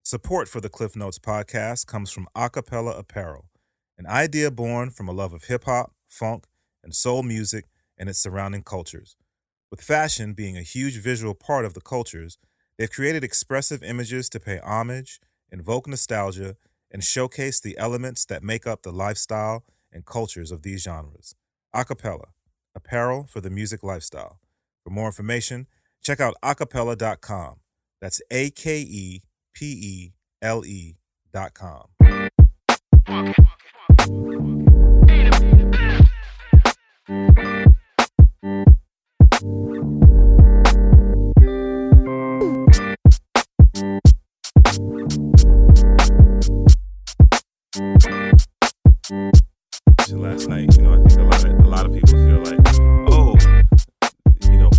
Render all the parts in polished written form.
Support for the Klyph Notes podcast comes from Acapella Apparel, an idea born from a love of hip-hop, funk, and soul music and its surrounding cultures. With fashion being a huge visual part of the cultures, they've created expressive images to pay homage, invoke nostalgia, and showcase the elements that make up the lifestyle and cultures of these genres. Acapella, apparel for the music lifestyle. For more information, check out acapella.com. That's AKEPELE.com. Last night, I think a lot of people feel like,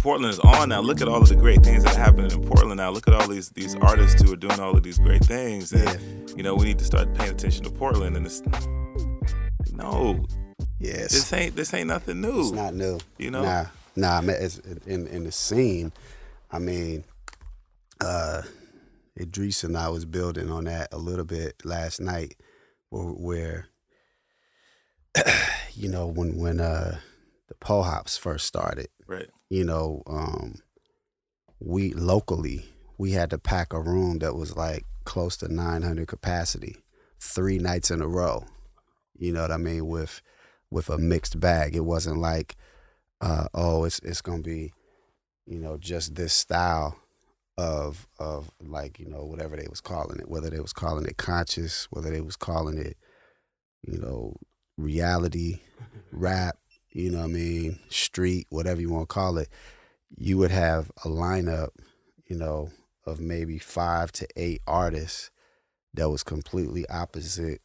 Portland is on now. Look at all of the great things that are happening in Portland now. Look at all these artists who are doing all of these great things, and we need to start paying attention to Portland. And it's this ain't nothing new. It's not new. Nah. It's in the scene. I mean, Idris and I was building on that a little bit last night, where when the Pole Hops first started, right? We locally had to pack a room that was like close to 900 capacity 3 nights in a row. You know what I mean? With a mixed bag. It wasn't like, it's gonna be, just this style of whatever they was calling it, whether they was calling it conscious, whether they was calling it, reality, rap, street, whatever you want to call it. You would have a lineup, of maybe 5 to 8 artists that was completely opposite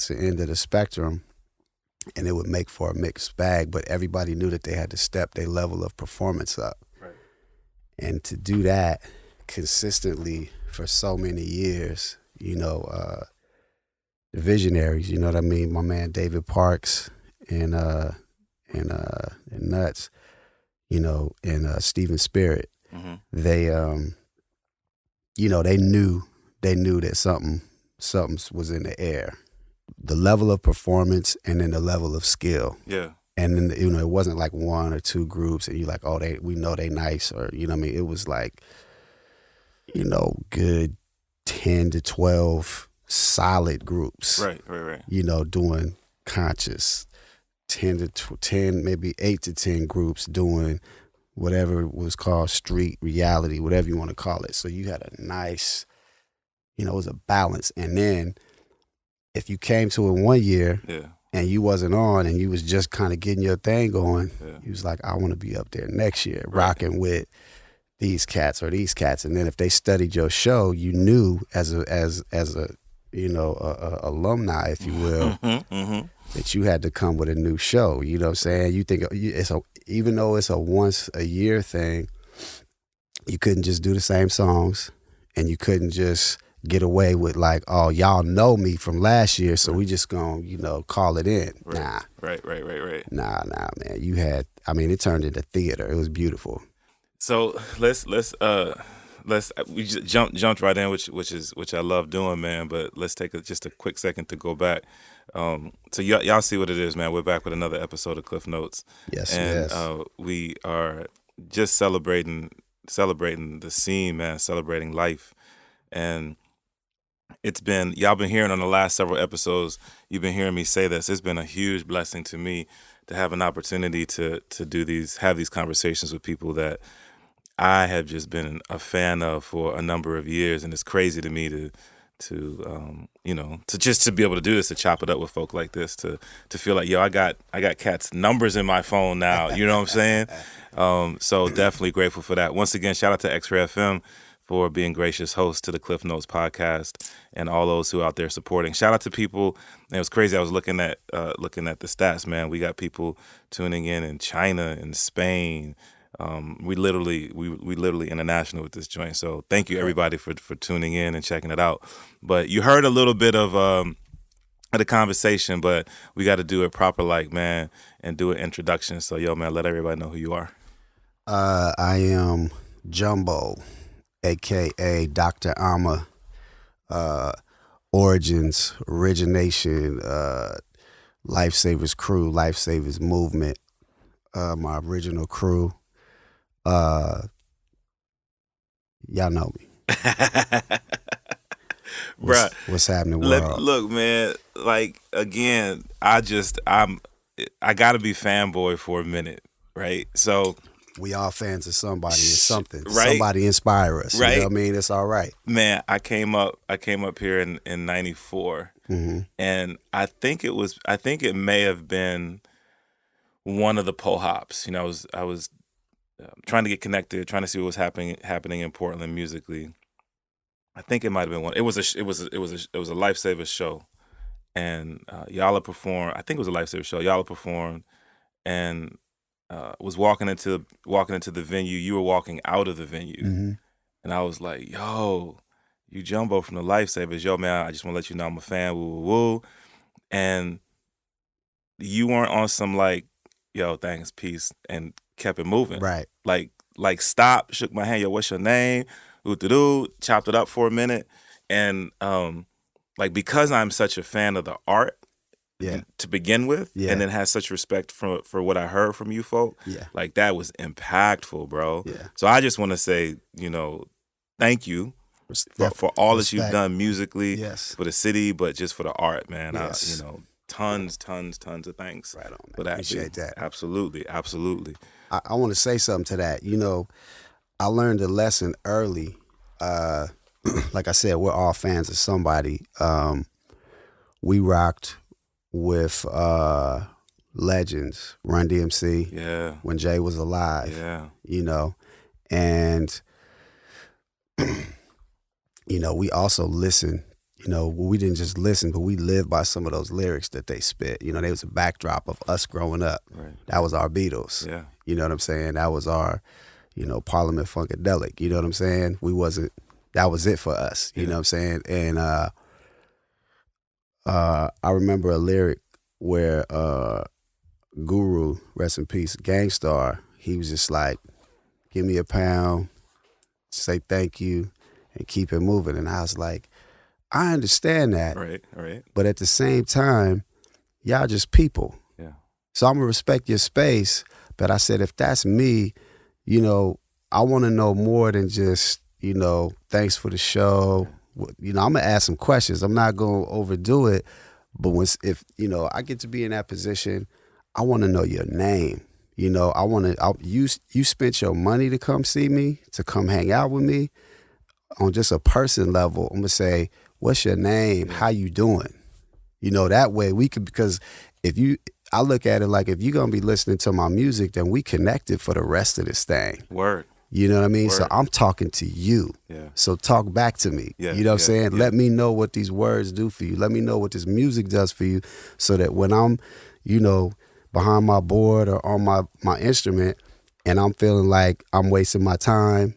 end of the spectrum, and it would make for a mixed bag, but everybody knew that they had to step their level of performance up. Right. And to do that consistently for so many years, the visionaries, you know what I mean? My man David Parks and Nuts, and Steven Spirit, mm-hmm. they knew that something was in the air. The level of performance and then the level of skill. Yeah. And then, it wasn't like 1 or 2 groups and you're like, we know they nice, or, it was like, good 10 to 12 solid groups. Right. Doing conscious. 10, maybe 8 to 10 groups doing whatever was called street reality, whatever you want to call it. So you had a nice, it was a balance. And then if you came to it one year and you wasn't on and you was just kind of getting your thing going, you was like, I want to be up there next year, rocking with these cats or these cats. And then if they studied your show, you knew as a alumni, if you will, mm-hmm. that you had to come with a new show. You know what I'm saying? You think even though it's a once a year thing, you couldn't just do the same songs, and you couldn't just get away with like, oh, y'all know me from last year, so we just gonna, call it in. Right. Nah. Right. Nah, man. It turned into theater. It was beautiful. So we just jumped right in, which I love doing, man. But let's take just a quick second to go back. So y'all see what it is, man. We're back with another episode of Klyph Notes. Yes, and yes. We are just celebrating the scene, man. Celebrating life, and y'all been hearing on the last several episodes. You've been hearing me say this. It's been a huge blessing to me to have an opportunity to have these conversations with people that I have just been a fan of for a number of years, and it's crazy to me to be able to do this, to chop it up with folk like this, to feel like, I got cats' numbers in my phone now. You know what I'm saying? So definitely grateful for that. Once again, shout out to X-Ray FM for being gracious hosts to the Klyph Notes podcast, and all those who are out there supporting. Shout out to people. And it was crazy. I was looking at the stats, man. We got people tuning in China and Spain. We literally international with this joint. So thank you everybody for tuning in and checking it out. But you heard a little bit of the conversation, but we got to do it proper, man, and do an introduction. So man, let everybody know who you are. I am Jumbo, a.k.a. Dr.ama, Origins, Origination, Lifesavers crew, Lifesavers movement, my original crew. Y'all know me. What's happening, world? Look, man, like, again, I gotta be fanboy for a minute, right? So we all fans of somebody or something. Right? Somebody inspire us. Right? You know what I mean? It's all right. Man, I came up here in 94. Mm-hmm. And I think it may have been one of the Pohops. You know, I was trying to get connected, trying to see what was happening in Portland musically. I think it might have been one. It was a Lifesavers show, and Yala performed. I think it was a Lifesavers show. Yala performed, and was walking into the venue. You were walking out of the venue, Mm-hmm. and I was like, "Yo, you Jumbo from the Lifesavers, yo, man, I just want to let you know I'm a fan, woo, woo, woo." And you weren't on some like, yo, thanks, peace, and kept it moving. Right. Like stopped, shook my hand, yo, what's your name? Ooh-doo-doo, chopped it up for a minute. And like, because I'm such a fan of the art to begin with, and then had such respect for what I heard from you folk, like, that was impactful, bro. Yeah. So I just want to say, you know, thank you. For all that you've done musically, for the city, but just for the art, man. Yes. Tons of thanks. Right on, man. For that. Appreciate that. Absolutely. I want to say something to that. You know, I learned a lesson early. Like I said, we're all fans of somebody. We rocked with legends, Run DMC, when Jay was alive. Yeah. You know, and you know, we also listened. You know, we didn't just listen, but we lived by some of those lyrics that they spit. You know, they was a backdrop of us growing up. Right. That was our Beatles. Yeah. You know what I'm saying? That was our, you know, Parliament Funkadelic. You know what I'm saying? That was it for us. You know what I'm saying? And I remember a lyric where Guru, rest in peace, Gangstar, he was just like, give me a pound, say thank you, and keep it moving. And I was like, I understand that. Right. But at the same time, y'all just people. Yeah. So I'm going to respect your space. But I said, if that's me, you know, I want to know more than just, you know, thanks for the show. You know, I'm going to ask some questions. I'm not going to overdo it. But if, you know, I get to be in that position, I want to know your name. You know, you spent your money to come see me, to come hang out with me. On just a person level, I'm going to say, what's your name? How you doing? You know, that way we could, because I look at it like, if you're going to be listening to my music, then we connected for the rest of this thing. Word. You know what I mean? Word. So I'm talking to you. Yeah. So talk back to me. Yeah. You know what I'm saying? Yeah. Let me know what these words do for you. Let me know what this music does for you, so that when I'm, you know, behind my board or on my instrument and I'm feeling like I'm wasting my time,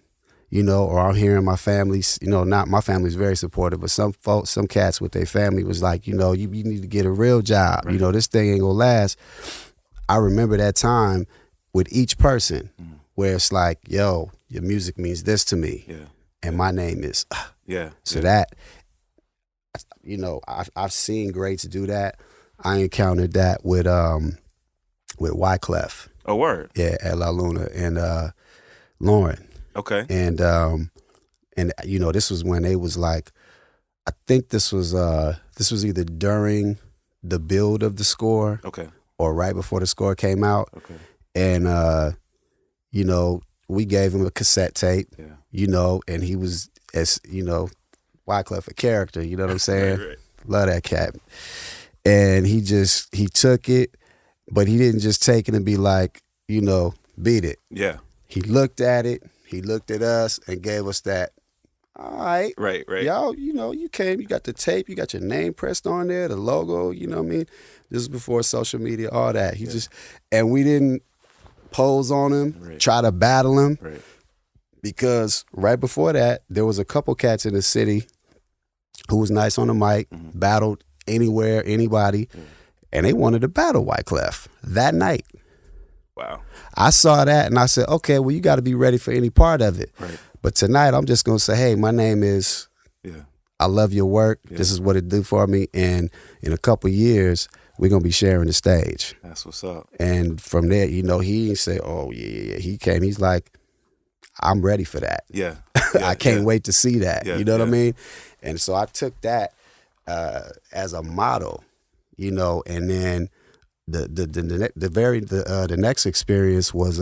you know, or I'm hearing my family's, you know, not my family's very supportive, but some folks, some cats with their family was like, you know, you need to get a real job. Right. You know, this thing ain't gonna last. I remember that time with each person where it's like, yo, your music means this to me. Yeah. And my name is. So that, you know, I've seen greats do that. I encountered that with Wyclef. Oh, word. Yeah, at La Luna and Lauren. Okay. And you know, this was when they was like, I think this was either during the build of the score, or right before the score came out. Okay. And you know, we gave him a cassette tape. Yeah. You know, and he was, as you know, Wyclef a character. You know what I'm saying? Right. Love that cat. And he took it, but he didn't just take it and be like, you know, beat it. Yeah. He looked at it. He looked at us and gave us that, all right. Right. Y'all, you know, you came, you got the tape, you got your name pressed on there, the logo, you know what I mean? This is before social media, all that. He just, and we didn't pose on him, try to battle him. Right. Because right before that, there was a couple cats in the city who was nice on the mic, battled anywhere, anybody, and they wanted to battle Wyclef that night. Wow. I saw that and I said, okay, well, you got to be ready for any part of it. Right. But tonight, I'm just going to say, hey, my name is, I love your work. Yeah. This is what it do for me. And in a couple years, we're going to be sharing the stage. That's what's up. And from there, he didn't say, oh, yeah. He came. He's like, I'm ready for that. Yeah. I can't wait to see that. Yeah. You know what I mean? And so I took that as a model, and then the next experience was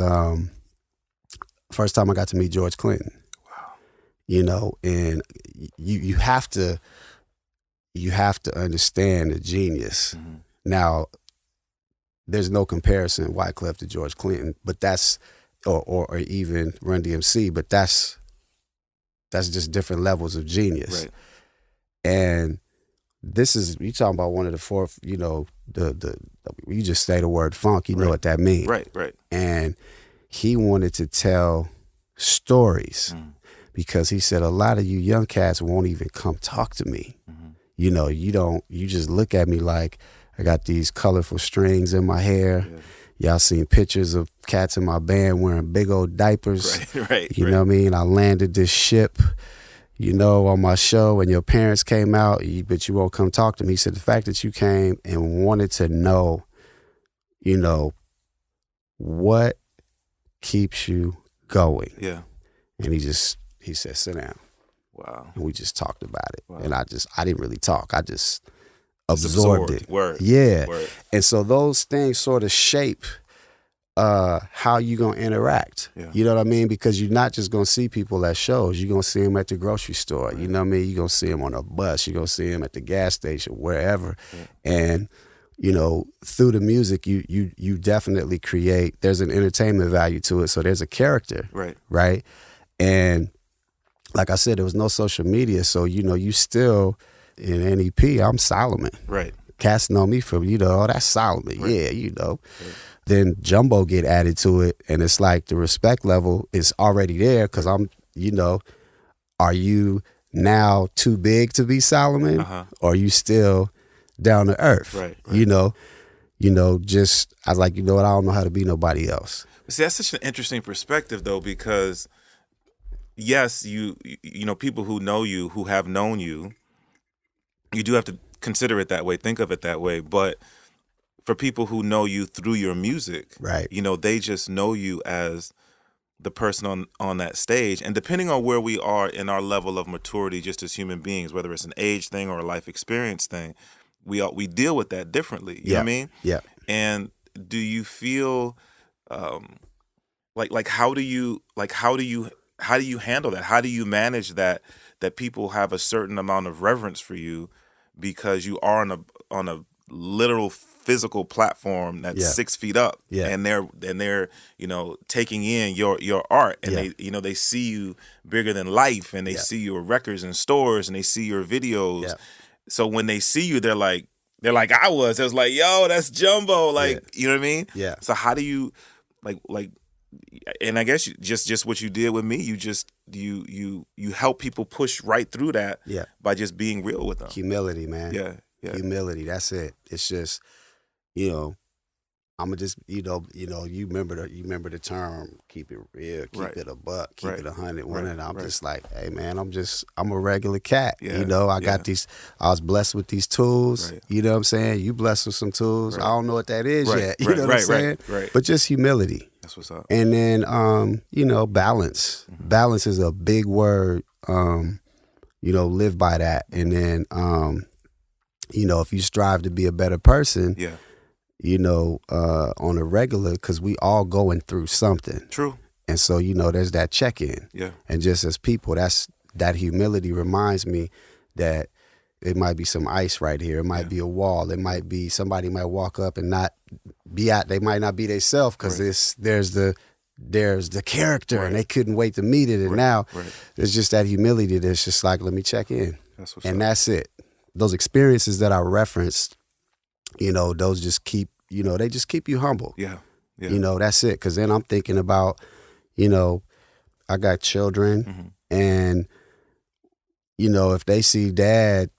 first time I got to meet George Clinton. Wow. And you have to understand the genius. Mm-hmm. Now, there's no comparison Wyclef to George Clinton, but that's or even Run DMC, but that's just different levels of genius. Right. And this is, you talking about one of the fourth, you just say the word funk, you know what that means. Right. And he wanted to tell stories because he said, a lot of you young cats won't even come talk to me. Mm-hmm. You just look at me like I got these colorful strings in my hair. Yeah. Y'all seen pictures of cats in my band wearing big old diapers. Right. You know what I mean? I landed this ship, on my show, and your parents came out, but you won't come talk to me. He said, the fact that you came and wanted to know, what keeps you going. Yeah. And he said, sit down. Wow. And we just talked about it. Wow. And I didn't really talk. I just absorbed it. Word. Yeah. Word. And so those things sort of shape how you going to interact. Yeah. You know what I mean? Because you're not just going to see people at shows. You're going to see them at the grocery store. Right. You know what I mean? You're going to see them on a bus. You're going to see them at the gas station, wherever. Yeah. And, through the music, you definitely create, there's an entertainment value to it. So there's a character. Right? And like I said, there was no social media. So, you still, in NEP, I'm Solomon. Right. Cats know me from, that's Solomon. Right. Yeah, Right. Then Jumbo get added to it, and it's like the respect level is already there because I'm, are you now too big to be Solomon? Or are you still down to earth? Right. Just, I was like, I don't know how to be nobody else. See, that's such an interesting perspective, though, because yes, you people who know you, who have known you, you do have to consider it that way, think of it that way. But for people who know you through your music, right? They just know you as the person on that stage. And depending on where we are in our level of maturity, just as human beings, whether it's an age thing or a life experience thing, we deal with that differently. You know what I mean? Yeah. And do you feel like how do you handle that? How do you manage that people have a certain amount of reverence for you because you are on a literal physical platform that's 6 feet up, and they're taking in your art, and they see you bigger than life, and they see your records in stores, and they see your videos. Yeah. So when they see you, they're like I was. It was like, yo, that's Jumbo. You know what I mean? Yeah. So how do you like? And I guess just what you did with me, you help people push right through that by just being real with them. Humility, man. Yeah. Humility. That's it. It's just, I'm just, you remember the term, keep it real, keep it a buck, keep it 100. And I'm just like, hey man, I'm a regular cat. Yeah. I got I was blessed with these tools. Right. You know what I'm saying? You blessed with some tools. Right. I don't know what that is yet. You know what I'm saying? Right. But just humility. That's what's up. And then, balance. Mm-hmm. Balance is a big word. Live by that. And then, if you strive to be a better person, on a regular, because we all going through something. True. And so, there's that check-in. Yeah. And just as people, that humility reminds me that it might be some ice right here. It might be a wall. It might be somebody might walk up and not be out. They might not be themselves because there's the character and they couldn't wait to meet it. And now there's just that humility that's just like, let me check in. That's what's and up. That's it. Those experiences that I referenced, those just keep, they just keep you humble. Yeah. That's it. Because then I'm thinking about, I got children and, if they see dad,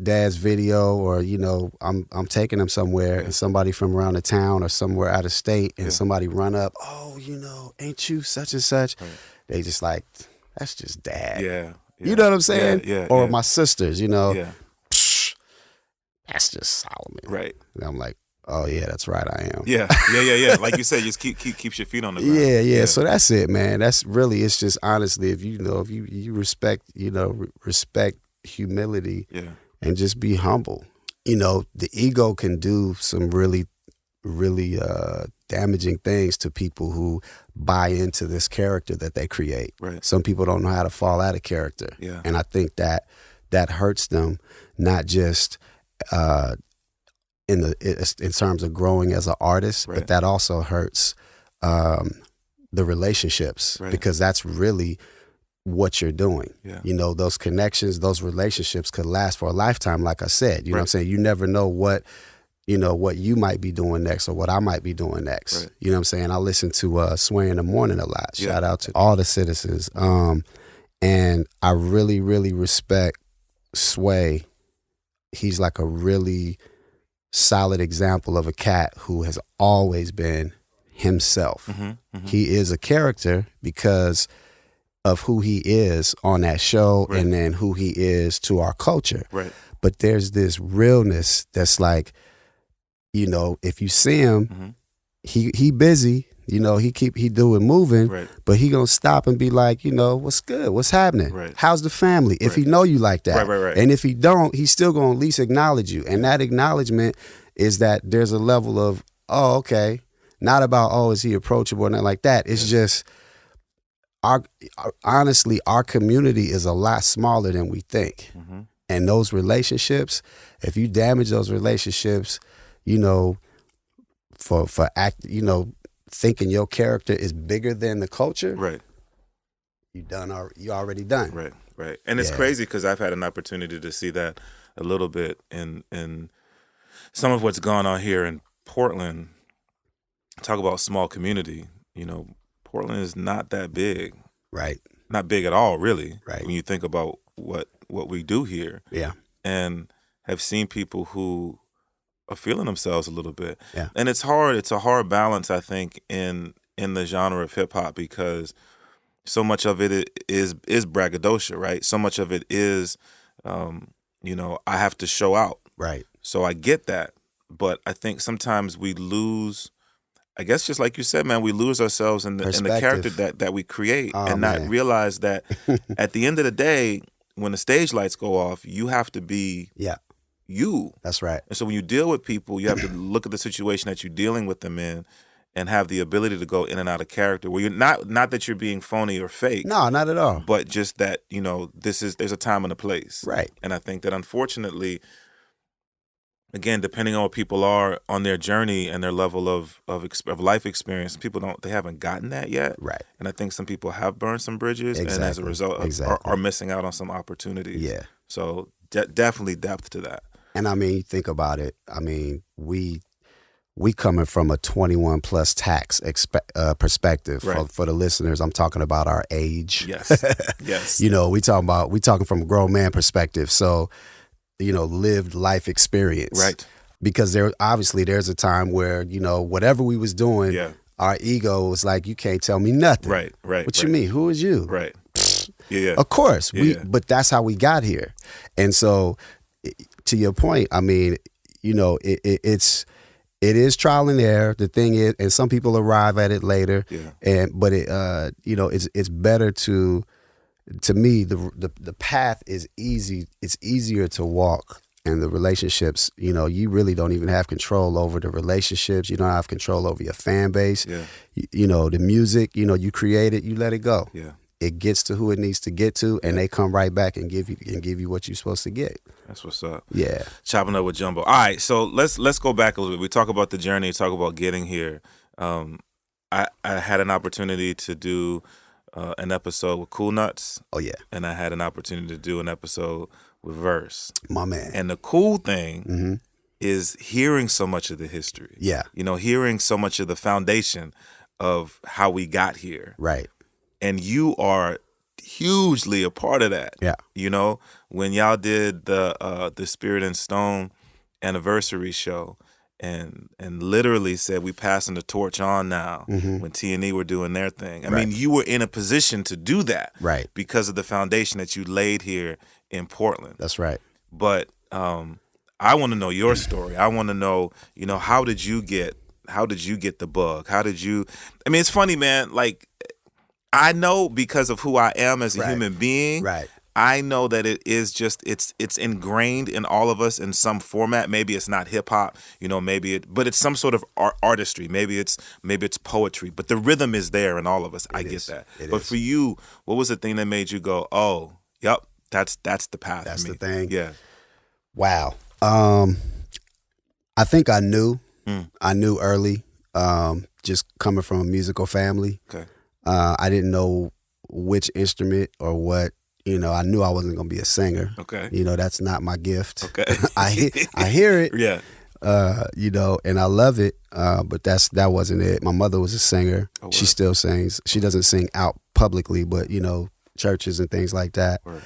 dad's video or, I'm taking them somewhere and somebody from around the town or somewhere out of state and somebody run up, oh, ain't you such and such? Right. They just like, that's just dad. Yeah. You know what I'm saying? Yeah. Or my sisters, Yeah. That's just Solomon. Right. And I'm like, oh yeah, that's right, I am. Yeah. Like you said, just keeps your feet on the ground. Yeah. So that's it, man. That's really, it's just honestly, if you respect, respect humility, and just be humble. The ego can do some really, really damaging things to people who buy into this character that they create. Right. Some people don't know how to fall out of character. Yeah. And I think that hurts them, not just in terms of growing as an artist, but that also hurts the relationships, because that's really what you're doing. Yeah. Those connections, those relationships could last for a lifetime, like I said. You know what I'm saying? You never know what you might be doing next or what I might be doing next. Right. You know what I'm saying? I listen to Sway in the Morning a lot. Shout out to all the citizens. And I really, really respect Sway. He's like a really solid example of a cat who has always been himself. Mm-hmm. He is a character because of who he is on that show, and then who he is to our culture. Right. But there's this realness that's like, if you see him, he busy, he doing moving, but he gonna stop and be like, what's good? What's happening? Right. How's the family? If he know you like that. Right. And if he don't, he's still gonna at least acknowledge you. And that acknowledgement is that there's a level of, oh, okay. Not about, oh, is he approachable or nothing like that. It's just, honestly, our community is a lot smaller than we think. Mm-hmm. And those relationships, if you damage those relationships, for thinking your character is bigger than the culture, Right. you already done. Right. And it's crazy because I've had an opportunity to see that a little bit in some of what's gone on here in Portland. Talk about small community. Portland is not that big. Right. Not big at all, really. Right. When you think about what we do here. Yeah. And have seen people who are feeling themselves a little bit. Yeah. And it's hard. It's a hard balance, I think, in the genre of hip hop, because so much of it is braggadocio, right? So much of it is, I have to show out. Right. So I get that. But I think sometimes we lose, I guess, just like you said, man, we lose ourselves in the character that we create, and not realize that at the end of the day, when the stage lights go off, you have to be you. That's right. And so when you deal with people, you have to look at the situation that you're dealing with them in and have the ability to go in and out of character, where you're not that you're being phony or fake. No, not at all. But just that, there's a time and a place. Right. And I think that, unfortunately, again, depending on what people are on their journey and their level of life experience, they haven't gotten that yet. Right. And I think some people have burned some bridges, and as a result are missing out on some opportunities. Yeah. So definitely depth to that. And I mean, think about it. I mean, we coming from a 21 plus tax perspective. Right. For the listeners, I'm talking about our age. Yes. Yes. we talking from a grown man perspective. So, lived life experience. Right. Because there's a time where, whatever we was doing, our ego was like, you can't tell me nothing. Right. What you mean? Who is you? Right. Yeah. Of course. But that's how we got here. And so, to your point, I mean, it is trial and error. The thing is, and some people arrive at it later. Yeah. But it's better to me, the path is easy. It's easier to walk, and the relationships, you really don't even have control over the relationships. You don't have control over your fan base. Yeah. The music, you create it, you let it go. Yeah. It gets to who it needs to get to, and they come right back and give you what you're supposed to get. That's what's up. Yeah. Chopping up with Jumbo. All right, so let's go back a little bit. We talk about the journey, talk about getting here. I had an opportunity to do an episode with Klyph Notes. Oh yeah. And I had an opportunity to do an episode with Verse. My man. And the cool thing is hearing so much of the history. Yeah. Hearing so much of the foundation of how we got here. Right. And you are hugely a part of that. Yeah. When y'all did the Spirit and Stone anniversary show, and literally said, we passing the torch on now when T&E were doing their thing. I mean, you were in a position to do that because of the foundation that you laid here in Portland. That's right. But I want to know your story. I want to know, how did you get the bug? How did you, I mean, it's funny, man, like, I know because of who I am as a human being. Right. I know that it is just it's ingrained in all of us in some format. Maybe it's not hip hop, but it's some sort of artistry. Maybe it's poetry, but the rhythm is there in all of us. I get that. But for you, what was the thing that made you go, "Oh, yep, that's the path." That's for me. the thing. Yeah. Wow. I think I knew. I knew early. Just coming from a musical family. Okay. I didn't know which instrument or what. I knew I wasn't gonna be a singer. Okay. That's not my gift. Okay. I hear it. Yeah. And I love it. But that wasn't it. My mother was a singer. Oh, she still sings. She doesn't sing out publicly, but churches and things like that. Word.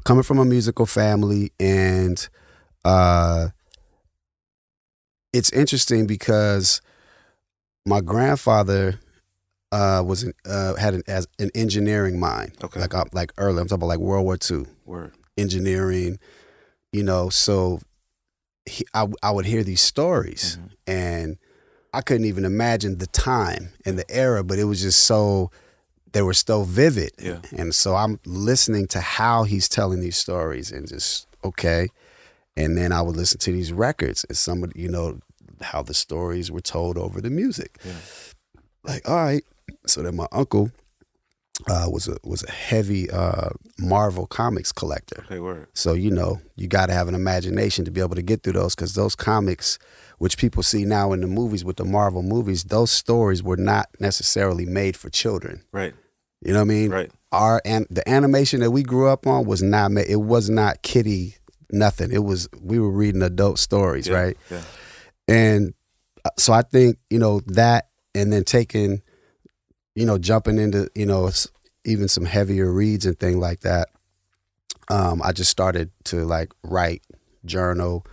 Coming from a musical family, and it's interesting because my grandfather had an engineering mind. Okay. Like early. I'm talking about like World War II. Word. Engineering. So I would hear these stories, and I couldn't even imagine the time and the era, but it was just they were so vivid. Yeah. And so I'm listening to how he's telling these stories, and just, okay. And then I would listen to these records, and somebody, how the stories were told over the music. Yeah. Like, all right. So then my uncle was a heavy Marvel comics collector. Okay, word. So, you got to have an imagination to be able to get through those, because those comics, which people see now in the movies with the Marvel movies, those stories were not necessarily made for children. Right. You know what I mean? Right. The animation that we grew up on was not made. It was not kiddie nothing. We were reading adult stories, right? Yeah. And so I think, that, and then taking, jumping into, even some heavier reads and things like that. I just started to like write, journal.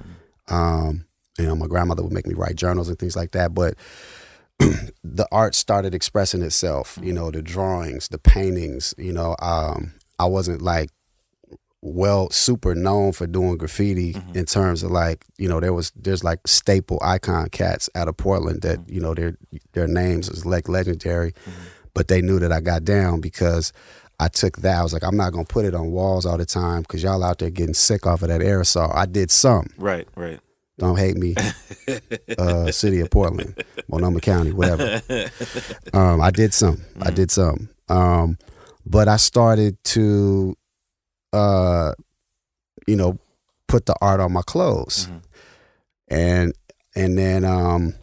My grandmother would make me write journals and things like that. But the art started expressing itself, the drawings, the paintings, I wasn't like super known for doing graffiti in terms of like, there's like staple icon cats out of Portland that, their names is like legendary, but they knew that I got down because I took that. I was like, I'm not going to put it on walls all the time because y'all out there getting sick off of that aerosol. I did some. Right. Don't hate me. City of Portland, Multnomah County, whatever. I did some. But I started to, put the art on my clothes. And then,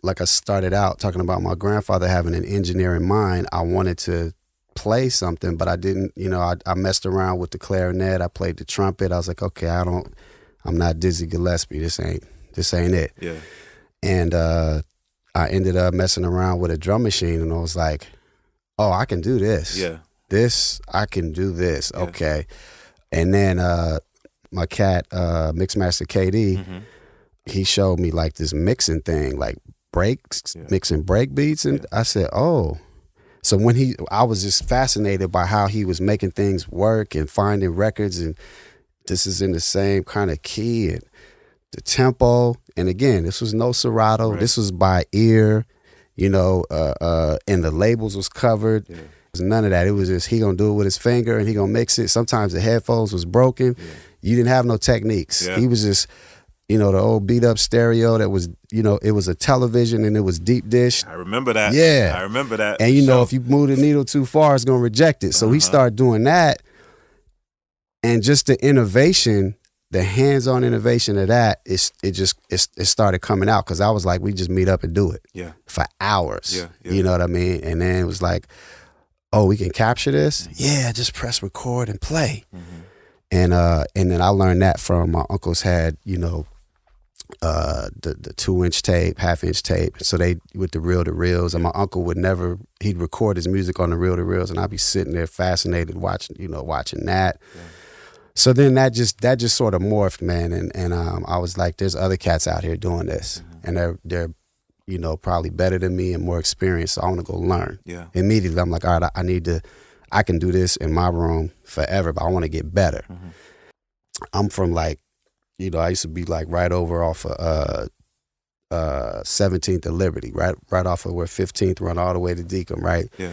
like I started out talking about my grandfather having an engineering mind, I wanted to play something, but I didn't, I messed around with the clarinet. I played the trumpet. I was like, okay, I'm not Dizzy Gillespie. This ain't it. Yeah. And I ended up messing around with a drum machine, and I was like, oh, I can do this. Yeah. I can do this. Yeah. Okay. And then my cat, Mixmaster KD, he showed me like this mixing thing, like breaks, mixing break beats. And I said, oh. So I was just fascinated by how he was making things work and finding records, and this is in the same kind of key and the tempo. And again, this was no Serato. Right. This was by ear, and the labels was covered. Yeah. It was none of that. It was just, he gonna do it with his finger and he gonna mix it. Sometimes the headphones was broken. Yeah. You didn't have no techniques. Yeah. He was just, the old beat up stereo that was, it was a television and it was deep dish. I remember that. Yeah. I remember that. And if you move the needle too far, it's gonna reject it. So he started doing that. And just the innovation, the hands-on innovation of that, it started coming out, because I was like, we just meet up and do it for hours. Yeah. You know what I mean? And then it was like, oh, we can capture this? Yeah, just press record and play. And then I learned that from my uncles had, the 2-inch tape, 1/2-inch tape. So they, with the reel-to-reels, and my uncle he'd record his music on the reel-to-reels, and I'd be sitting there fascinated watching that. Yeah. So then that just sort of morphed, man, and I was like, there's other cats out here doing this, and they're you know, probably better than me and more experienced, so I want to go learn. Yeah. Immediately, I'm like, all right, I can do this in my room forever, but I want to get better. I'm from like, you know, I used to be like right over off of 17th and Liberty, right off of where 15th run all the way to Deacon, right? Yeah.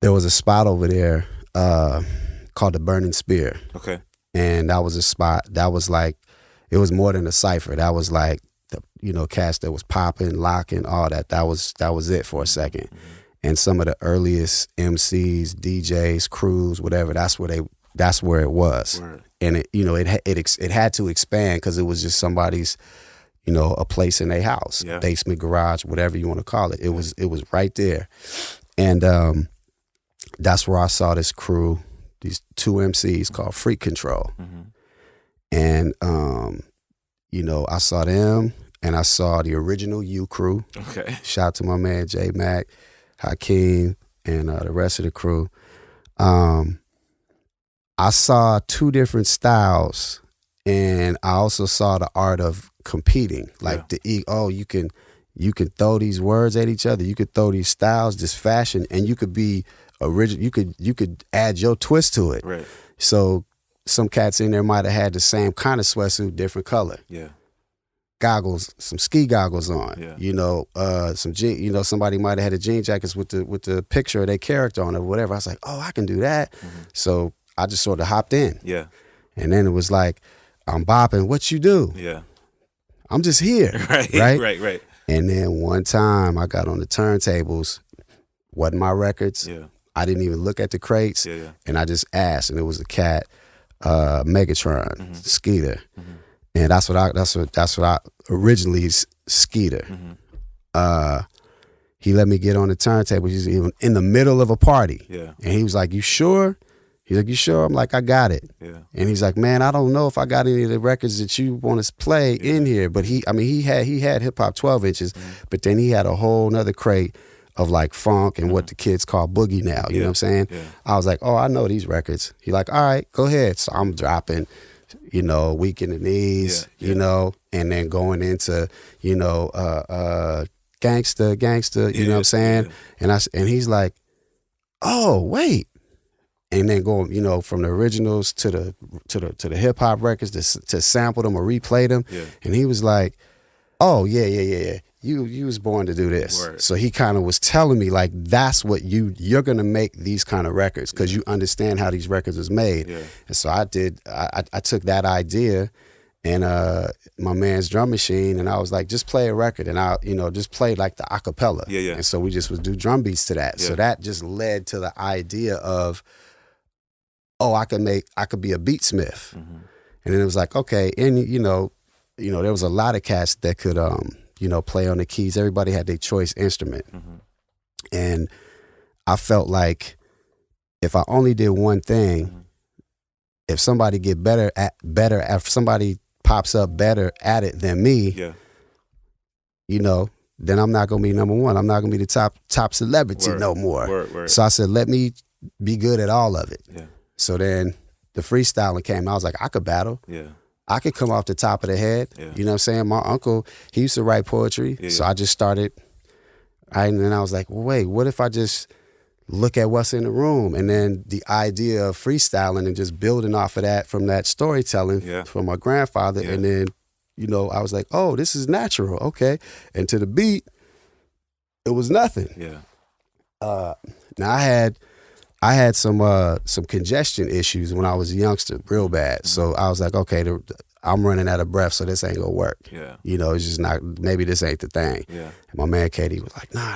There was a spot over there called the Burning Spear. Okay. And that was a spot that was like, it was more than a cipher. That was like, the, you know, cast that was popping, locking, all that. That was it for a second. And some of the earliest MCs, DJs, crews, whatever, that's where it was. Word. And it, you know, it had to expand because it was just somebody's, you know, a place in their house, basement, garage, whatever you want to call it. It was right there. And that's where I saw this crew, these two MCs called Freak Control. And, you know, I saw them and I saw the original U crew. Okay. Shout out to my man, J Mac, Hakeem, and the rest of the crew. I saw two different styles, and I also saw the art of competing. Like you can throw these words at each other, you could throw these styles, this fashion, and you could be original. You could add your twist to it. Right. So some cats in there might have had the same kind of sweatsuit, different color. Yeah. Goggles, some ski goggles on. Yeah. You know, some jean. You know, somebody might have had a jean jackets with the picture of their character on it or whatever. I was like, oh, I can do that. So I just sort of hopped in. Yeah. And then it was like, I'm bopping. What you do? Yeah. I'm just here. Right. And then one time I got on the turntables, wasn't my records. Yeah. I didn't even look at the crates. Yeah. And I just asked, and it was a cat, Megatron, Skeeter. And that's what I originally Skeeter. He let me get on the turntable. He's even in the middle of a party. Yeah. And he was like, "You sure?" He's like, "You sure?" I'm like, "I got it." Yeah. And he's like, "Man, I don't know if I got any of the records that you want to play in here." But he had hip hop 12 inches, but then he had a whole nother crate of like funk and what the kids call boogie now. You know what I'm saying? Yeah. I was like, "Oh, I know these records." He like, "All right, go ahead." So I'm dropping, you know, Weak in the Knees, you know, and then going into, you know, gangsta, you know what I'm saying? And he's like, "Oh, wait." And then going, you know, from the originals to the hip hop records to sample them or replay them. Yeah. And he was like, "Oh, yeah. You was born to do this." Word. So he kind of was telling me like, that's what you're gonna make these kind of records because you understand how these records was made. Yeah. And so I took that idea and my man's drum machine, and I was like, just play a record, and I, you know, just play like the acapella. Yeah. And so we just would do drum beats to that. Yeah. So that just led to the idea of, oh, I could be a beatsmith. And then it was like, okay, and you know, there was a lot of cats that could you know, play on the keys. Everybody had their choice instrument. And I felt like if I only did one thing, if somebody get better, if somebody pops up better at it than me, you know, then I'm not gonna be number one. I'm not gonna be the top celebrity no more. Word. So I said, let me be good at all of it. Yeah. So then the freestyling came. I was like, I could battle. Yeah. I could come off the top of the head. Yeah. You know what I'm saying? My uncle, he used to write poetry. Yeah. So I just started. And then I was like, well, wait, what if I just look at what's in the room? And then the idea of freestyling and just building off of that from that storytelling from my grandfather. Yeah. And then, you know, I was like, oh, this is natural. Okay. And to the beat, it was nothing. Yeah. Now I had some congestion issues when I was a youngster, real bad. So I was like, okay, I'm running out of breath, so this ain't gonna work. Yeah. You know, it's just not, maybe this ain't the thing. Yeah. And my man Katie was like, nah,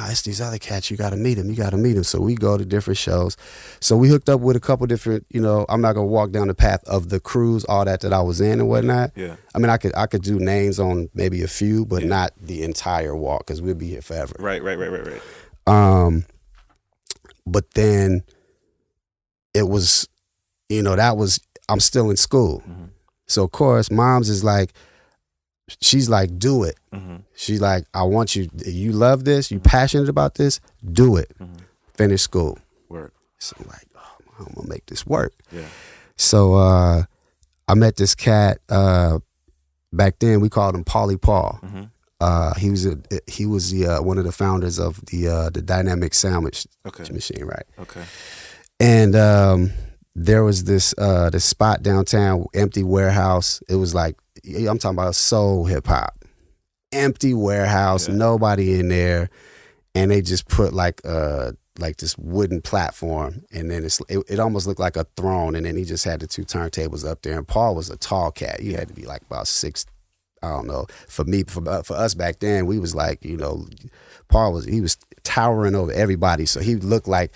it's these other cats, you gotta meet them. So we go to different shows. So we hooked up with a couple different, you know, I'm not gonna walk down the path of the crews, all that I was in and whatnot. Yeah. I mean, I could do names on maybe a few, but not the entire walk, because we'll be here forever. Right. But then it was, you know, I'm still in school. So of course, mom's is like, she's like, do it. She's like, I want you love this, you passionate about this, do it. Finish school. Work. So I'm like, oh, I'm gonna make this work. Yeah. So I met this cat. Back then we called him Paulie Paul. He was one of the founders of the dynamic sandwich machine, right? Okay. And there was this spot downtown, empty warehouse. It was like, I'm talking about soul hip hop. Empty warehouse, nobody in there, and they just put like this wooden platform, and then it almost looked like a throne, and then he just had the 2 turntables up there. And Paul was a tall cat. He had to be like about 6. I don't know. For me, for us back then, we was like, Paul was towering over everybody. So he looked like,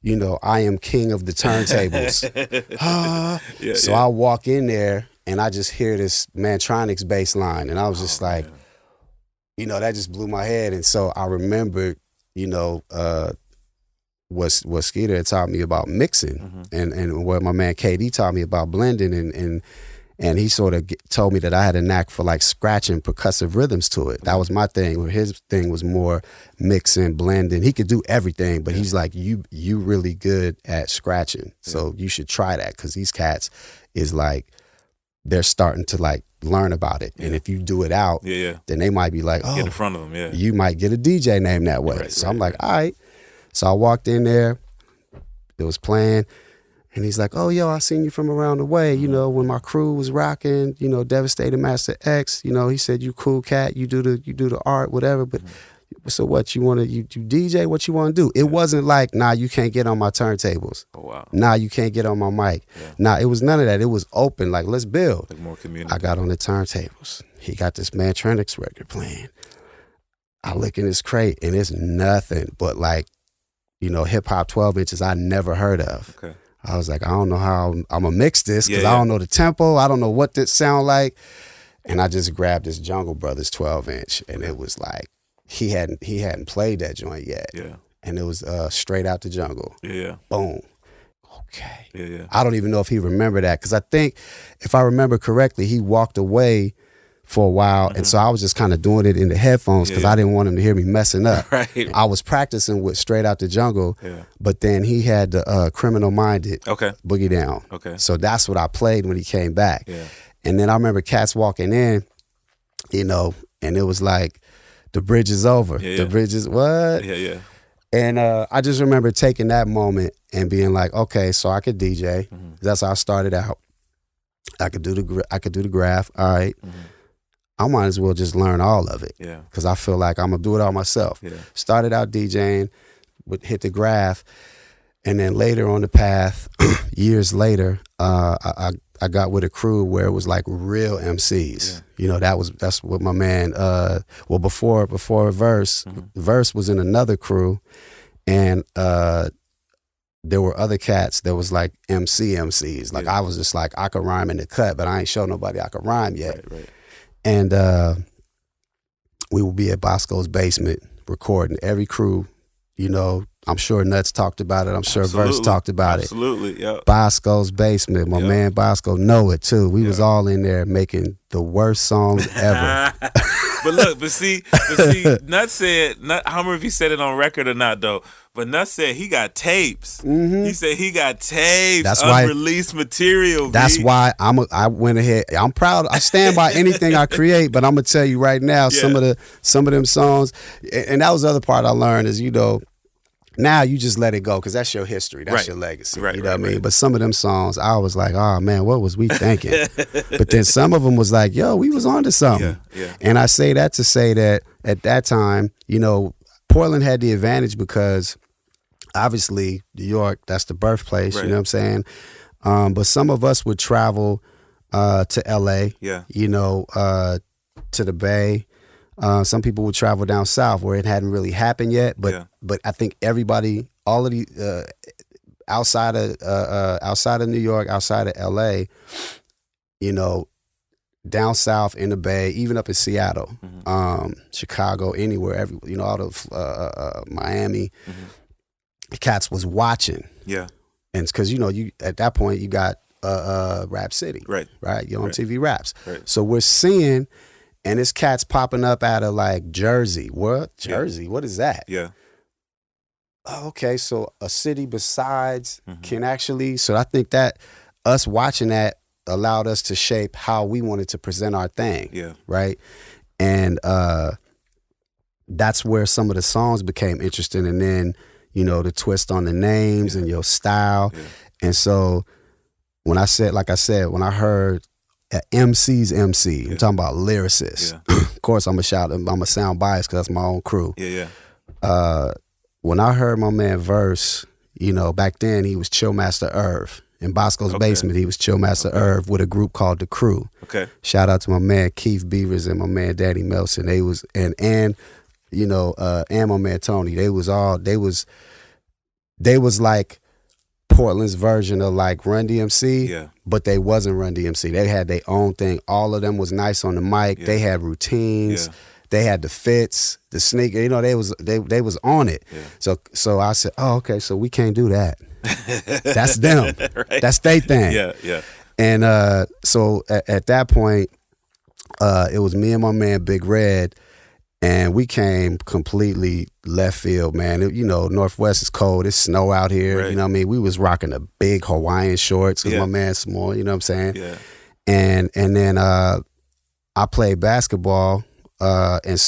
I am king of the turntables. So I walk in there and I just hear this Mantronics bass line, and I was just like, that just blew my head. And so I remembered, what Skeeter had taught me about mixing, and what my man KD taught me about blending, and he sort of told me that I had a knack for like scratching percussive rhythms to it. That was my thing. Where his thing was more mixing, blending. He could do everything, but he's like, you really good at scratching, so you should try that, because these cats is like, they're starting to like learn about it, and if you do it out, then they might be like, oh, get in front of them. You might get a DJ name that way. So I'm like, all right. So I walked in there, it was playing, and he's like, oh, yo, I seen you from around the way, when my crew was rocking, Devastated Master X, he said, you cool cat, you do the art, whatever, but so what, you DJ, what you want to do? It wasn't like, nah, you can't get on my turntables. Oh, wow. Nah, you can't get on my mic. Nah, it was none of that. It was open, like, let's build. Like more community. I got on the turntables. He got this Mantronics record playing. I look in his crate, and it's nothing but like, hip hop 12 inches I never heard of. Okay. I was like, I don't know how I'm gonna mix this, because I don't know the tempo. I don't know what this sound like. And I just grabbed this Jungle Brothers 12 inch, and it was like, he hadn't played that joint yet. Yeah. And it was Straight Out the Jungle. Yeah. Boom. Okay. Yeah. I don't even know if he remembered that, because I think, if I remember correctly, he walked away for a while, and so I was just kind of doing it in the headphones, because I didn't want him to hear me messing up. Right. I was practicing with Straight Out the Jungle, but then he had the Criminal Minded Boogie Down. Okay. So that's what I played when he came back. Yeah. And then I remember cats walking in, and it was like, the bridge is over. The bridge is what? Yeah. And I just remember taking that moment and being like, okay, so I could DJ. That's how I started out. I could do the graph. All right. I might as well just learn all of it. Yeah. Because I feel like I'm gonna do it all myself. Yeah. Started out DJing, would hit the graph, and then later on the path, years later, I got with a crew where it was like real MCs. That's what my man. Before Verse was in another crew, and there were other cats that was like MCs. Like I was just like, I could rhyme in the cut, but I ain't show nobody I could rhyme yet. Right. And we would be at Bosco's basement recording. Every crew, I'm sure Nuts talked about it. I'm sure Verse talked about it. Absolutely, yeah. Bosco's basement. My man Bosco know it too. We was all in there making the worst songs ever. But see, Nuts said, I don't remember if he said it on record or not though, but Nuts said he got tapes. He said he got tapes, that's unreleased material. That's why I went ahead. I'm proud. I stand by anything I create, but I'm gonna tell you right now, some of them songs, and that was the other part I learned is, now you just let it go, because that's your history. That's your legacy. Right, you know what I mean? But some of them songs, I was like, oh, man, what was we thinking? But then some of them was like, yo, we was on to something. Yeah. And I say that to say that at that time, Portland had the advantage because obviously New York, that's the birthplace, you know what I'm saying? But some of us would travel to L.A., to the Bay. Some people would travel down south where it hadn't really happened yet, but I think everybody, all of the outside of New York, outside of LA, down south in the Bay, even up in Seattle, Chicago, anywhere, out of Miami, the cats was watching. Yeah, and it's because you at that point you got Rap City, right? You're on TV Raps, so we're seeing. And this cat's popping up out of like Jersey. What? Jersey? What is that? Yeah. Oh, okay, so a city besides can actually. So I think that us watching that allowed us to shape how we wanted to present our thing. Yeah. Right. And that's where some of the songs became interesting. And then, you know, the twist on the names and your style. Yeah. And so when I said, like I said, when I heard MC's MC, I'm talking about lyricists. Yeah. Of course, I'm a sound biased because that's my own crew. Yeah, yeah. When I heard my man Verse, you know, back then he was Chillmaster Irv. In Bosco's basement, he was Chillmaster Irv with a group called The Crew. Okay. Shout out to my man Keith Beavers and my man Danny Melson. They was and you know, and my man Tony. They was like Portland's version of like Run DMC, but they wasn't Run DMC. They had their own thing. All of them was nice on the mic. Yeah. They had routines. Yeah. They had the fits, the sneaker. You know, they was on it. Yeah. So I said, oh, okay, so we can't do that. That's them. Right. That's their thing. Yeah, yeah. And so at that point, it was me and my man Big Red, and we came completely left field, man. You know, Northwest is cold. It's snow out here. Right. You know what I mean? We was rocking the big Hawaiian shorts because my man's small. You know what I'm saying? Yeah. And then I played basketball, and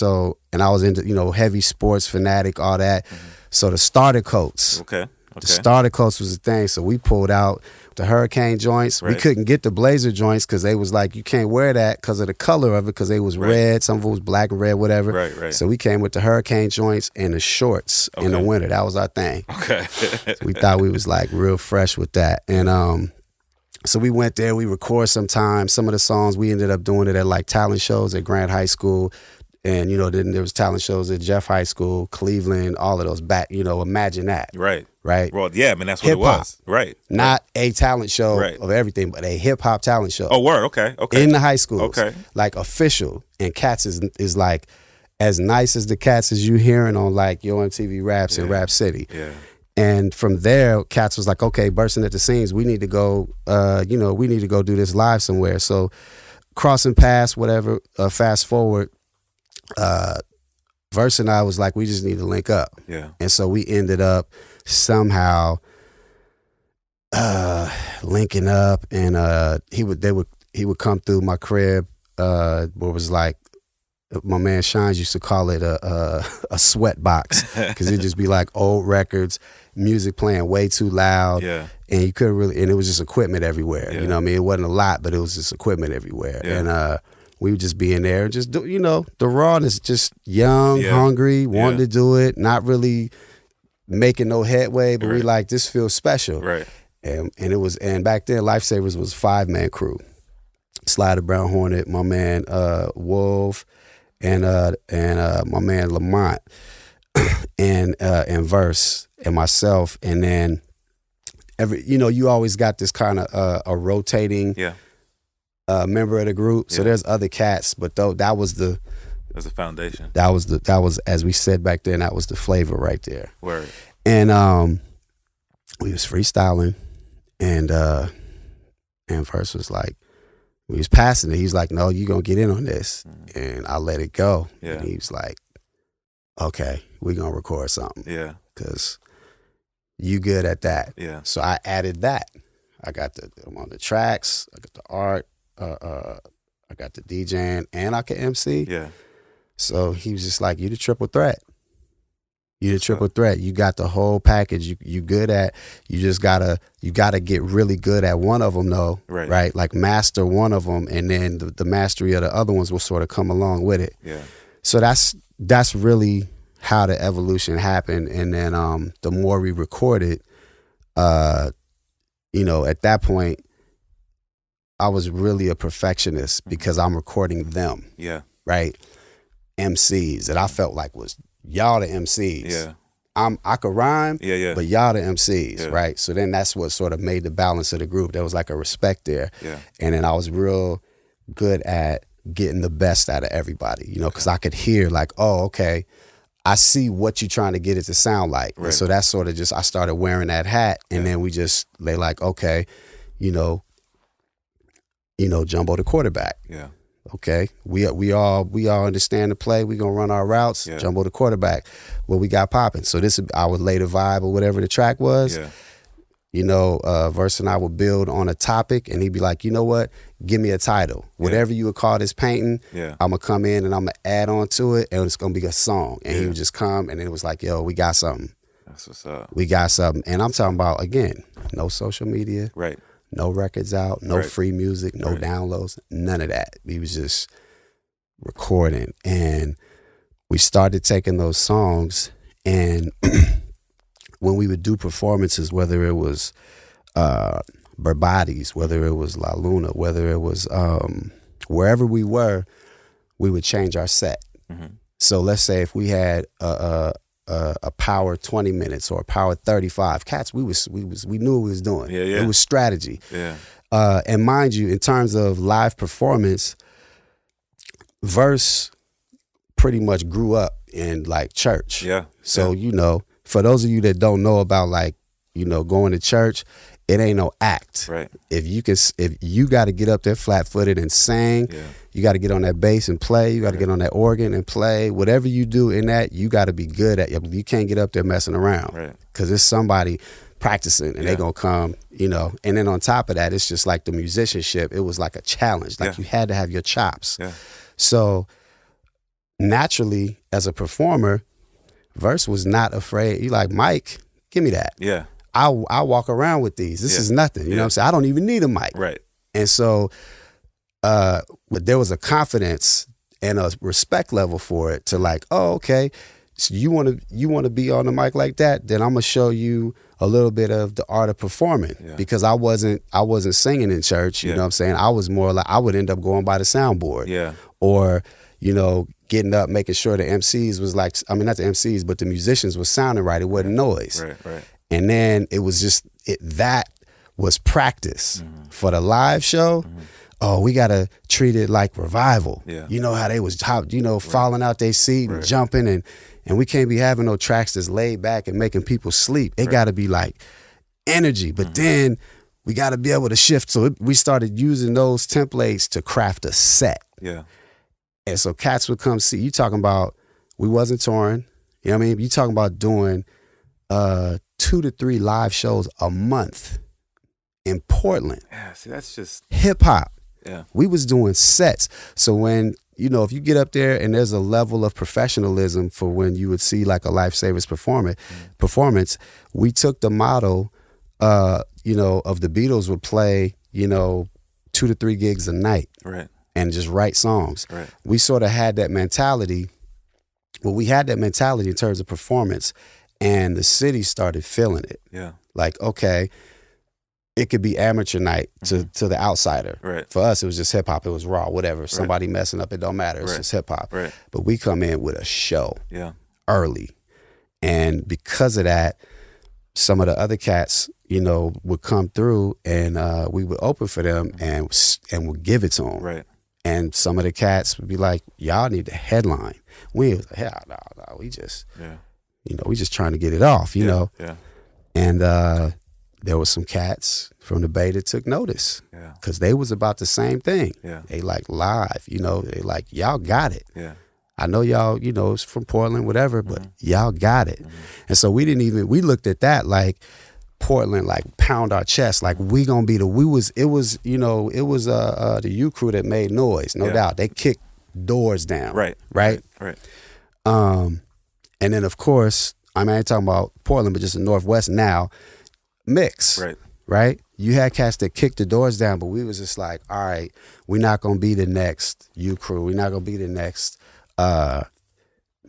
I was into, you know, heavy sports fanatic, all that. Mm-hmm. So the starter coats. Okay. The starter coats was the thing. So we pulled out the Hurricane joints. Right. We couldn't get the Blazer joints because they was like, you can't wear that because of the color of it, because they was red. Some of it was black and red, whatever. Right, right. So we came with the Hurricane joints and the shorts in the winter. That was our thing. Okay. So we thought we was like real fresh with that. And so we went there. We record sometimes. Some of the songs we ended up doing it at like talent shows at Grant High School. And, you know, then there was talent shows at Jeff High School, Cleveland, all of those back, you know, imagine that. Right. Right. Well, yeah, I mean, that's what hip-hop. It was. Right. Not a talent show of everything, but a hip-hop talent show. Oh, word. Okay. Okay. In the high schools. Okay. Like official. And Cats is like as nice as the Cats as you hearing on like Yo MTV Raps and Rap City. Yeah. And from there, Cats was like, okay, bursting at the seams. We need to go, we need to go do this live somewhere. So crossing paths, whatever, fast forward, Verse and I was like, we just need to link up. Yeah. And so we ended up somehow linking up, and he would come through my crib, where it was like, my man Shines used to call it a sweat box, because it'd just be like old records, music playing way too loud, and you couldn't really, and it was just equipment everywhere. You know what I mean? It wasn't a lot, but it was just equipment everywhere. And we would just be in there and just do, you know, the rawness, just young, hungry, wanting to do it, not really making no headway, but we like, this feels special. Right. And it was, and back then Lifesavers was a 5-man crew. Slider Brown Hornet, my man Wolf, and my man Lamont, and Verse, and myself, and then you always got this kind of a rotating member of the group. So there's other cats, but that was the foundation. That was as we said back then, that was the flavor right there. Word. And we was freestyling, and Verse was like, we was passing it. He's like, no, you gonna get in on this. And I let it go. Yeah. And he was like, okay, we gonna record something. Yeah. Cause you good at that. Yeah. So I added that. I'm on the tracks, I got the art, I got the DJing, and I can MC. Yeah. So he was just like, you the triple threat. You the triple threat. You got the whole package. You good at. You just gotta get really good at one of them though. Right. Like master one of them, and then the mastery of the other ones will sort of come along with it. Yeah. So that's really how the evolution happened. And then the more we recorded, at that point, I was really a perfectionist because I'm recording them. Yeah. Right. MCs that I felt like was y'all the MCs. Yeah. I could rhyme, but y'all the MCs, right? So then that's what sort of made the balance of the group. There was like a respect there. Yeah. And then I was real good at getting the best out of everybody, because I could hear like, oh, okay, I see what you're trying to get it to sound like. Right. And so that's sort of just, I started wearing that hat, and then they like, okay, Jumbo the quarterback. Yeah. Okay, we all understand the play. We gonna run our routes. Yeah. Jumbo the quarterback. What we got popping. So this, I would lay the vibe or whatever the track was. Yeah. Verse and I would build on a topic, and he'd be like, you know what? Give me a title. Whatever you would call this painting, I'm going to come in and I'm going to add on to it, and it's going to be a song. And he would just come, and it was like, yo, we got something. That's what's up. We got something. And I'm talking about, again, no social media. Right. No records out, no free music, no downloads, none of that. We was just recording. And we started taking those songs, and when we would do performances, whether it was Barbades, whether it was La Luna, whether it was wherever we were, we would change our set. Mm-hmm. So let's say if we had a power 20 minutes or a power 35, cats, we knew what we was doing. It was strategy. Yeah. And mind you, in terms of live performance, Verse pretty much grew up in like church. Yeah. So for those of you that don't know about going to church, it ain't no act. Right. If you got to get up there flat-footed and sing, you got to get on that bass and play, you got to get on that organ and play. Whatever you do in that, you got to be good at it. You can't get up there messing around. Right. Because there's somebody practicing and they going to come, And then on top of that, it's just like the musicianship. It was like a challenge. Like you had to have your chops. Yeah. So naturally, as a performer, Verse was not afraid. You like, Mike, give me that. Yeah. I walk around with these. This is nothing. You know what I'm saying? I don't even need a mic. Right. And so there was a confidence and a respect level for it to like, oh, okay, so you want to be on the mic like that? Then I'm going to show you a little bit of the art of performing because I wasn't singing in church. You know what I'm saying? I was more like, I would end up going by the soundboard. Yeah. Or, getting up, making sure the MCs was like, I mean, not the MCs, but the musicians was sounding right. It wasn't noise. Right. And then it was just, that was practice for the live show. Mm-hmm. Oh, we got to treat it like revival. Yeah. You know how they was, falling out their seat and jumping and we can't be having no tracks that's laid back and making people sleep. It got to be like energy, but then we got to be able to shift. So we started using those templates to craft a set. Yeah. And so cats would come see. You talking about, we wasn't touring. You know what I mean? You talking about doing 2 to 3 live shows a month in Portland. Yeah, see, that's just hip hop. Yeah. We was doing sets. So when, if you get up there and there's a level of professionalism for when you would see like a Lifesavers performance, we took the model, of the Beatles would play, 2 to 3 gigs a night. Right. And just write songs. Right. We sort of had that mentality. Well, we had that mentality in terms of performance, and the city started feeling it. Yeah. Like, okay, it could be amateur night to the outsider. Right. For us, it was just hip hop. It was raw, whatever. Somebody messing up, it don't matter. It's just hip hop. Right. But we come in with a show early. And because of that, some of the other cats, would come through and we would open for them and would give it to them. Right. And some of the cats would be like, y'all need to headline. We was like, hell no, we just, we just trying to get it off, you know? Yeah. And there was some cats from the Bay that took notice because they was about the same thing. Yeah. They like live, they like, y'all got it. Yeah. I know y'all, it's from Portland, whatever, but y'all got it. And so we looked at that like, Portland, like pound our chest, like we gonna be the U crew that made noise, no doubt. They kicked doors down, right. And then of course, I ain't talking about Portland, but just the Northwest now, mix, right. You had cats that kicked the doors down, but we was just like, all right, we're not gonna be the next U crew, we're not gonna be the next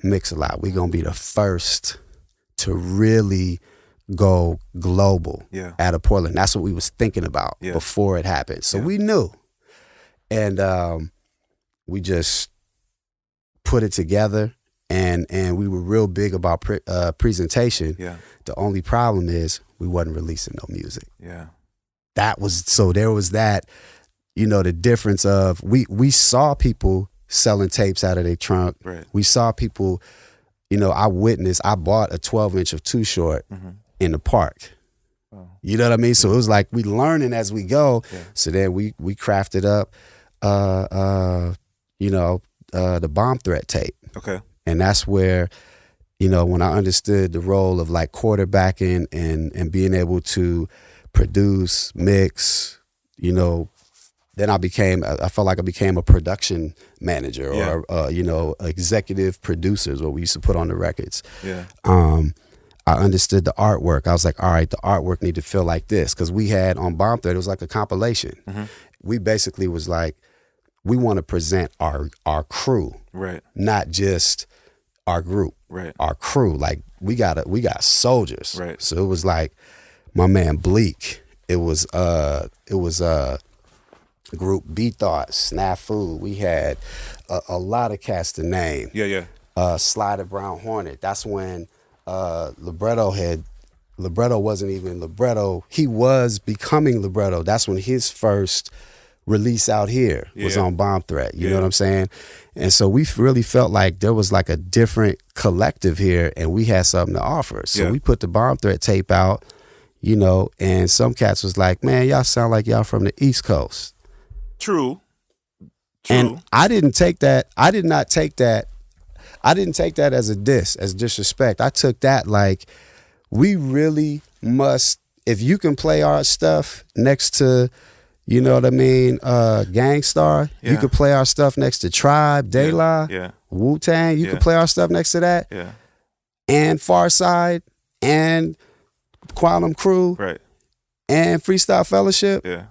Mix a Lot. We're gonna be the first to really go global out of Portland. That's what we was thinking about before it happened. So we knew. And we just put it together and we were real big about presentation. Yeah. The only problem is we wasn't releasing no music. Yeah. There was that, the difference of we saw people selling tapes out of their trunk. Right. We saw people, I bought a 12-inch of Too Short in the park. Oh. You know what I mean? So it was like we learning as we go. Yeah. So then we crafted up the Bomb Threat tape. Okay. And that's where, when I understood the role of like quarterbacking and being able to produce, mix, then I felt like I became a production manager or, executive producers, what we used to put on the records. Yeah. I understood the artwork. I was like, all right, the artwork need to feel like this. Because we had on Bomb Threat, it was like a compilation. Mm-hmm. We basically was like, we want to present our crew. Right. Not just our group. Right. Our crew. Like we got soldiers. Right. So it was like my man Bleak. It was group B Thought, Snafu. We had a lot of cats to name. Yeah. Slider Brown Hornet. That's when Libretto wasn't even Libretto. He was becoming Libretto. That's when his first release out here was on Bomb Threat. You know what I'm saying? And so we really felt like there was like a different collective here and we had something to offer. So we put the Bomb Threat tape out, and some cats was like, man, y'all sound like y'all from the East Coast. True. And I did not take that as a diss, as disrespect. I took that like, we really must, if you can play our stuff next to, you know what I mean, Gangstar, you could play our stuff next to Tribe, De La, Wu-Tang, you could play our stuff next to that. Yeah. And Farside, and Quantum Crew, right, and Freestyle Fellowship. Yeah.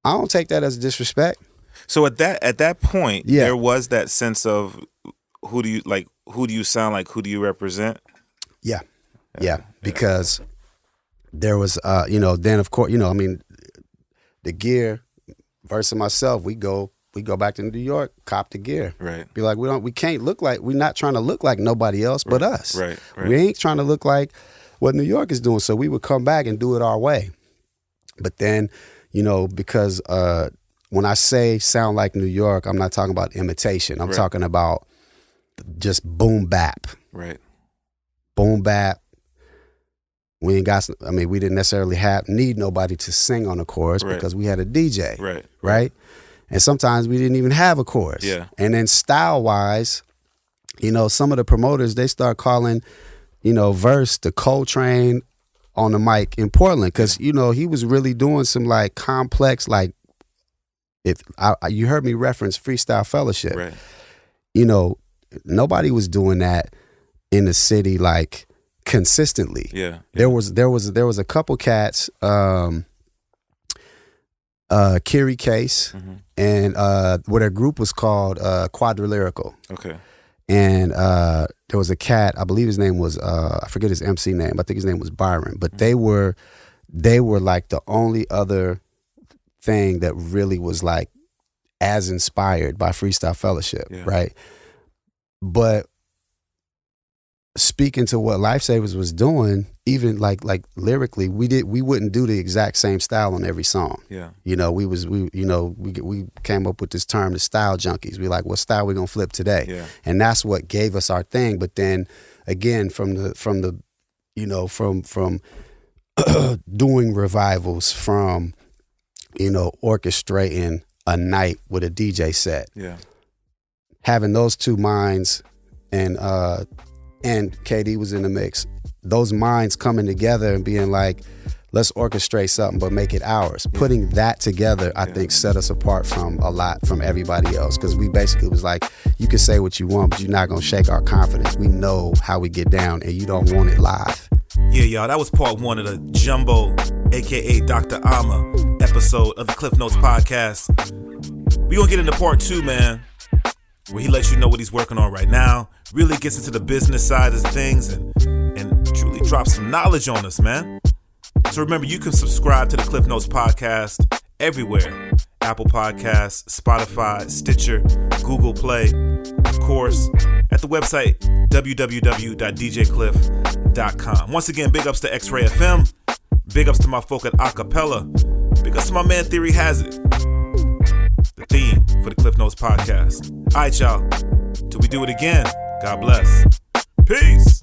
I don't take that as disrespect. So at that point, there was that sense of who do you sound like, who do you represent? Yeah. Because there was then of course, the gear versus myself, we go back to New York, cop the gear. Right. Be like, we're not trying to look like nobody else but us. Right. We ain't trying to look like what New York is doing. So we would come back and do it our way. But then, because when I say sound like New York, I'm not talking about imitation. I'm talking about just boom bap. Right. Boom bap. We didn't necessarily need nobody to sing on the chorus because we had a DJ. Right. And sometimes we didn't even have a chorus. Yeah. And then style wise, some of the promoters, they start calling, Verse the Coltrane on the mic in Portland because, he was really doing some like complex, like you heard me reference Freestyle Fellowship. Right. Nobody was doing that in the city like consistently. Yeah. There was a couple cats, Kiri Case, and what their group was called Quadrilyrical. Okay. And there was a cat, I believe his name was I forget his MC name, I think his name was Byron. But they were like the only other thing that really was like as inspired by Freestyle Fellowship, right? But speaking to what Lifesavers was doing, even like lyrically, we wouldn't do the exact same style on every song. Yeah. We came up with this term, the style junkies. We like, what style we gonna flip today? Yeah. And that's what gave us our thing. But then again, from doing revivals, from orchestrating a night with a DJ set. Yeah. Having those two minds and KD was in the mix. Those minds coming together and being like, let's orchestrate something but make it ours. Putting that together, I think, set us apart from everybody else. Because we basically was like, you can say what you want, but you're not going to shake our confidence. We know how we get down and you don't want it live. Yeah, y'all, that was part one of the Jumbo, a.k.a. Dr.ama, episode of the Klyph Notes podcast. We gonna get into part two, man, where he lets you know what he's working on right now, really gets into the business side of things and truly drops some knowledge on us, man. So remember, you can subscribe to the Klyph Notes podcast everywhere. Apple Podcasts, Spotify, Stitcher, Google Play, of course, at the website www.djklyph.com. Once again, big ups to X-Ray FM, big ups to my folk at Acapella, big ups to my man Theory Has It, the theme for the Klyph Notes podcast. All right, y'all, till we do it again, God bless. Peace.